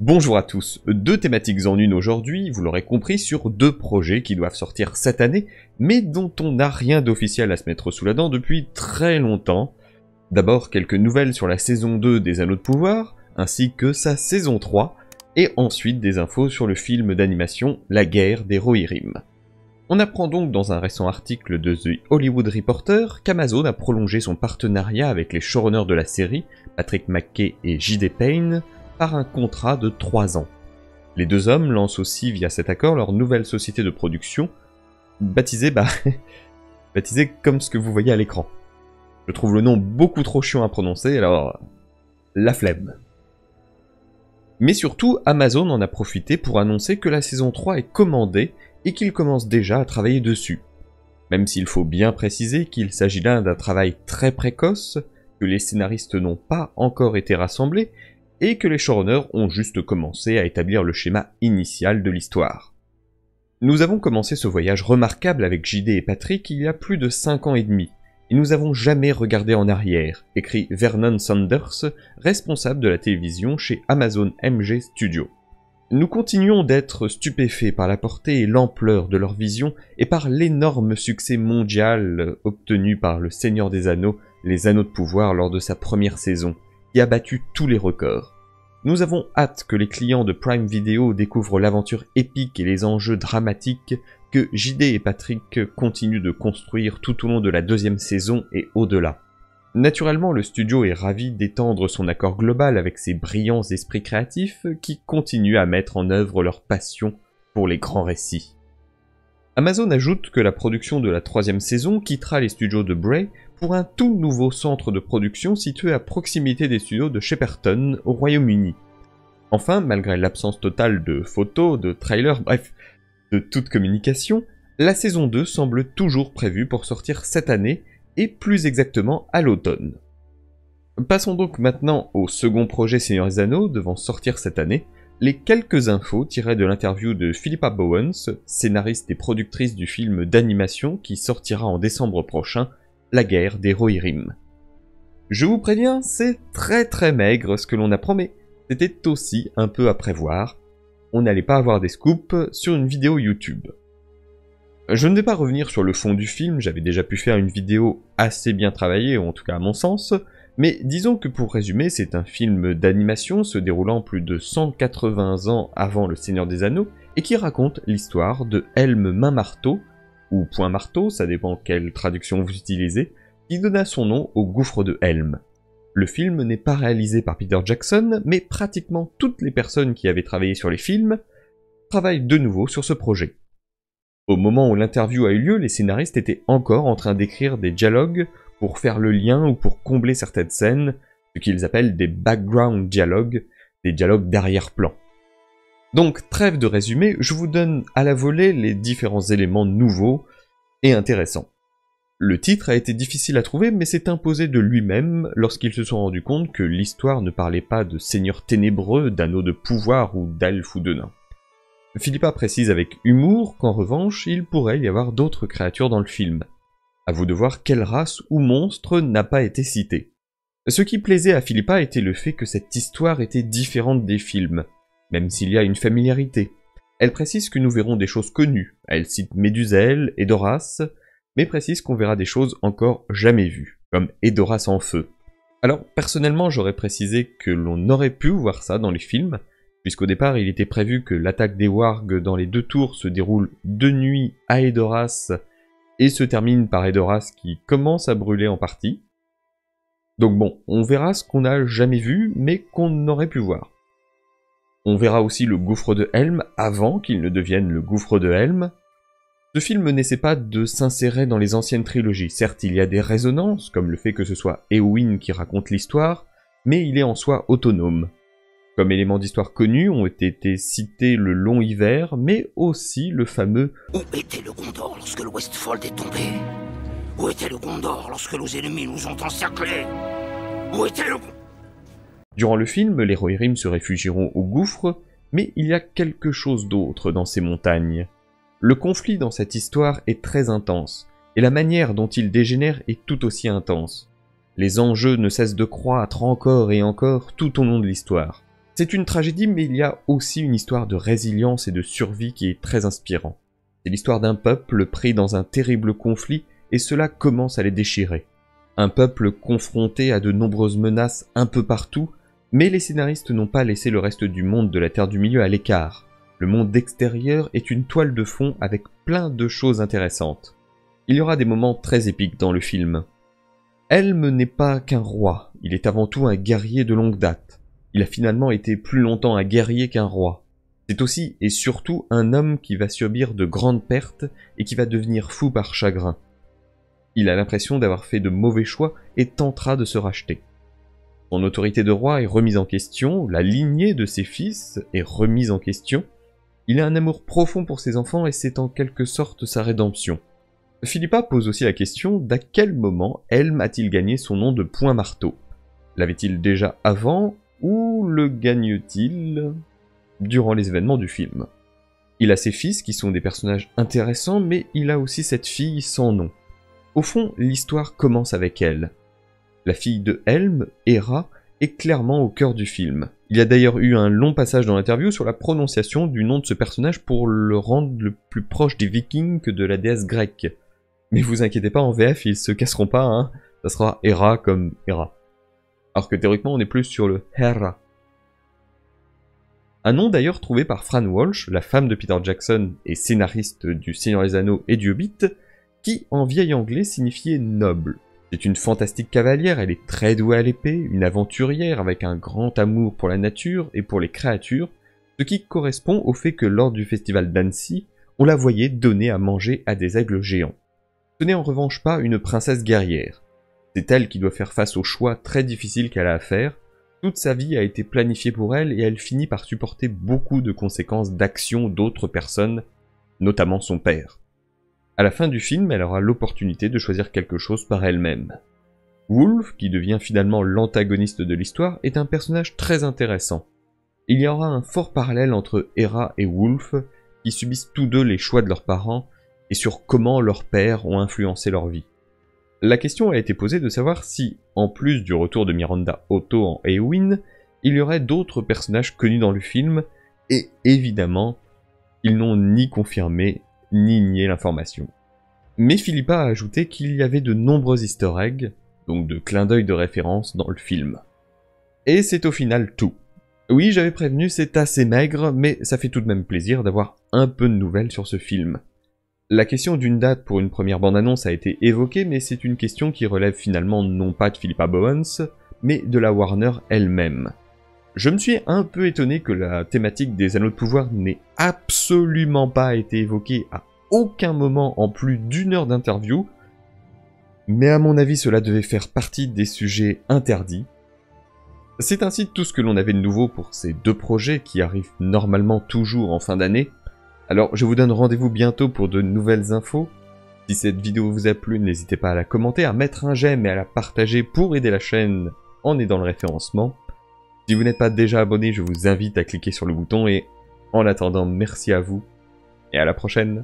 Bonjour à tous, deux thématiques en une aujourd'hui, vous l'aurez compris, sur deux projets qui doivent sortir cette année, mais dont on n'a rien d'officiel à se mettre sous la dent depuis très longtemps. D'abord quelques nouvelles sur la saison 2 des Anneaux de Pouvoir, ainsi que sa saison 3, et ensuite des infos sur le film d'animation La Guerre des Rohirrim. On apprend donc dans un récent article de The Hollywood Reporter qu'Amazon a prolongé son partenariat avec les showrunners de la série, Patrick McKay et J.D. Payne, par un contrat de 3 ans. Les deux hommes lancent aussi via cet accord leur nouvelle société de production, baptisée comme ce que vous voyez à l'écran. Je trouve le nom beaucoup trop chiant à prononcer, alors la flemme. Mais surtout, Amazon en a profité pour annoncer que la saison 3 est commandée et qu'il commence déjà à travailler dessus. Même s'il faut bien préciser qu'il s'agit là d'un travail très précoce, que les scénaristes n'ont pas encore été rassemblés, et que les showrunners ont juste commencé à établir le schéma initial de l'histoire. Nous avons commencé ce voyage remarquable avec JD et Patrick il y a plus de 5 ans et demi, et nous n'avons jamais regardé en arrière, écrit Vernon Sanders, responsable de la télévision chez Amazon MG Studios. Nous continuons d'être stupéfaits par la portée et l'ampleur de leur vision et par l'énorme succès mondial obtenu par Le Seigneur des Anneaux, les Anneaux de Pouvoir lors de sa première saison, qui a battu tous les records. Nous avons hâte que les clients de Prime Video découvrent l'aventure épique et les enjeux dramatiques que JD et Patrick continuent de construire tout au long de la deuxième saison et au-delà. Naturellement, le studio est ravi d'étendre son accord global avec ses brillants esprits créatifs qui continuent à mettre en œuvre leur passion pour les grands récits. Amazon ajoute que la production de la troisième saison quittera les studios de Bray pour un tout nouveau centre de production situé à proximité des studios de Shepperton au Royaume-Uni. Enfin, malgré l'absence totale de photos, de trailers, bref, de toute communication, la saison 2 semble toujours prévue pour sortir cette année, et plus exactement à l'automne. Passons donc maintenant au second projet Seigneur des Anneaux devant sortir cette année, les quelques infos tirées de l'interview de Philippa Bowens, scénariste et productrice du film d'animation qui sortira en décembre prochain, La Guerre des Rohirrim. Je vous préviens, c'est très maigre ce que l'on apprend, mais c'était aussi un peu à prévoir. On n'allait pas avoir des scoops sur une vidéo YouTube. Je ne vais pas revenir sur le fond du film, j'avais déjà pu faire une vidéo assez bien travaillée, en tout cas à mon sens, mais disons que pour résumer, c'est un film d'animation se déroulant plus de 180 ans avant Le Seigneur des Anneaux, et qui raconte l'histoire de Helm Main-Marteau, ou Point Marteau, ça dépend quelle traduction vous utilisez, qui donna son nom au gouffre de Helm. Le film n'est pas réalisé par Peter Jackson, mais pratiquement toutes les personnes qui avaient travaillé sur les films travaillent de nouveau sur ce projet. Au moment où l'interview a eu lieu, les scénaristes étaient encore en train d'écrire des dialogues pour faire le lien ou pour combler certaines scènes, ce qu'ils appellent des background dialogues, des dialogues d'arrière-plan. Donc, trêve de résumé, je vous donne à la volée les différents éléments nouveaux et intéressants. Le titre a été difficile à trouver, mais s'est imposé de lui-même lorsqu'ils se sont rendus compte que l'histoire ne parlait pas de seigneurs ténébreux, d'anneaux de pouvoir ou d'elfes ou de nains. Philippa précise avec humour qu'en revanche, il pourrait y avoir d'autres créatures dans le film. À vous de voir quelle race ou monstre n'a pas été cité. Ce qui plaisait à Philippa était le fait que cette histoire était différente des films, même s'il y a une familiarité. Elle précise que nous verrons des choses connues, elle cite Médusel, Edoras, mais précise qu'on verra des choses encore jamais vues, comme Edoras en feu. Alors, personnellement, j'aurais précisé que l'on aurait pu voir ça dans les films, puisqu'au départ il était prévu que l'attaque des wargs dans les deux tours se déroule de nuit à Edoras et se termine par Edoras qui commence à brûler en partie. Donc bon, on verra ce qu'on n'a jamais vu mais qu'on aurait pu voir. On verra aussi le gouffre de Helm avant qu'il ne devienne le gouffre de Helm. Ce film n'essaie pas de s'insérer dans les anciennes trilogies, certes il y a des résonances comme le fait que ce soit Éowyn qui raconte l'histoire, mais il est en soi autonome. Comme éléments d'histoire connus ont été cités le long hiver, mais aussi le fameux « Où était le Gondor lorsque le Westfold est tombé? Où était le Gondor lorsque nos ennemis nous ont encerclés? Où était le... » Durant le film, les Rohirrim se réfugieront au gouffre, mais il y a quelque chose d'autre dans ces montagnes. Le conflit dans cette histoire est très intense, et la manière dont il dégénère est tout aussi intense. Les enjeux ne cessent de croître encore et encore tout au long de l'histoire. C'est une tragédie, mais il y a aussi une histoire de résilience et de survie qui est très inspirant. C'est l'histoire d'un peuple pris dans un terrible conflit, et cela commence à les déchirer. Un peuple confronté à de nombreuses menaces un peu partout, mais les scénaristes n'ont pas laissé le reste du monde de la Terre du Milieu à l'écart. Le monde extérieur est une toile de fond avec plein de choses intéressantes. Il y aura des moments très épiques dans le film. Helm n'est pas qu'un roi, il est avant tout un guerrier de longue date. Il a finalement été plus longtemps un guerrier qu'un roi. C'est aussi et surtout un homme qui va subir de grandes pertes et qui va devenir fou par chagrin. Il a l'impression d'avoir fait de mauvais choix et tentera de se racheter. Son autorité de roi est remise en question, la lignée de ses fils est remise en question. Il a un amour profond pour ses enfants et c'est en quelque sorte sa rédemption. Philippa pose aussi la question d'à quel moment Helm a-t-il gagné son nom de Point Marteau? L'avait-il déjà avant ou le gagne-t-il durant les événements du film? Il a ses fils qui sont des personnages intéressants, mais il a aussi cette fille sans nom. Au fond, l'histoire commence avec elle. La fille de Helm, Hera, est clairement au cœur du film. Il y a d'ailleurs eu un long passage dans l'interview sur la prononciation du nom de ce personnage pour le rendre le plus proche des Vikings que de la déesse grecque. Mais vous inquiétez pas, en VF, ils se casseront pas, hein. Ça sera Hera comme Hera. Alors que théoriquement, on est plus sur le Hera. Un nom d'ailleurs trouvé par Fran Walsh, la femme de Peter Jackson et scénariste du Seigneur des Anneaux et du Hobbit, qui en vieil anglais signifiait noble. C'est une fantastique cavalière, elle est très douée à l'épée, une aventurière avec un grand amour pour la nature et pour les créatures, ce qui correspond au fait que lors du festival d'Annecy, on la voyait donner à manger à des aigles géants. Ce n'est en revanche pas une princesse guerrière. C'est elle qui doit faire face aux choix très difficiles qu'elle a à faire. Toute sa vie a été planifiée pour elle et elle finit par supporter beaucoup de conséquences d'actions d'autres personnes, notamment son père. À la fin du film, elle aura l'opportunité de choisir quelque chose par elle-même. Wulf, qui devient finalement l'antagoniste de l'histoire, est un personnage très intéressant. Il y aura un fort parallèle entre Hera et Wulf, qui subissent tous deux les choix de leurs parents, et sur comment leurs pères ont influencé leur vie. La question a été posée de savoir si, en plus du retour de Miranda Otto en Éowyn, il y aurait d'autres personnages connus dans le film, et évidemment, ils n'ont ni confirmé, ni nié l'information. Mais Philippa a ajouté qu'il y avait de nombreux easter eggs, donc de clins d'œil de référence dans le film. Et c'est au final tout. Oui, j'avais prévenu, c'est assez maigre, mais ça fait tout de même plaisir d'avoir un peu de nouvelles sur ce film. La question d'une date pour une première bande-annonce a été évoquée, mais c'est une question qui relève finalement non pas de Philippa Bowens, mais de la Warner elle-même. Je me suis un peu étonné que la thématique des Anneaux de Pouvoir n'ait absolument pas été évoquée à aucun moment en plus d'1 heure d'interview, mais à mon avis cela devait faire partie des sujets interdits. C'est ainsi tout ce que l'on avait de nouveau pour ces deux projets qui arrivent normalement toujours en fin d'année. Alors je vous donne rendez-vous bientôt pour de nouvelles infos. Si cette vidéo vous a plu, n'hésitez pas à la commenter, à mettre un j'aime et à la partager pour aider la chaîne en aidant le référencement. Si vous n'êtes pas déjà abonné, je vous invite à cliquer sur le bouton et en attendant, merci à vous et à la prochaine.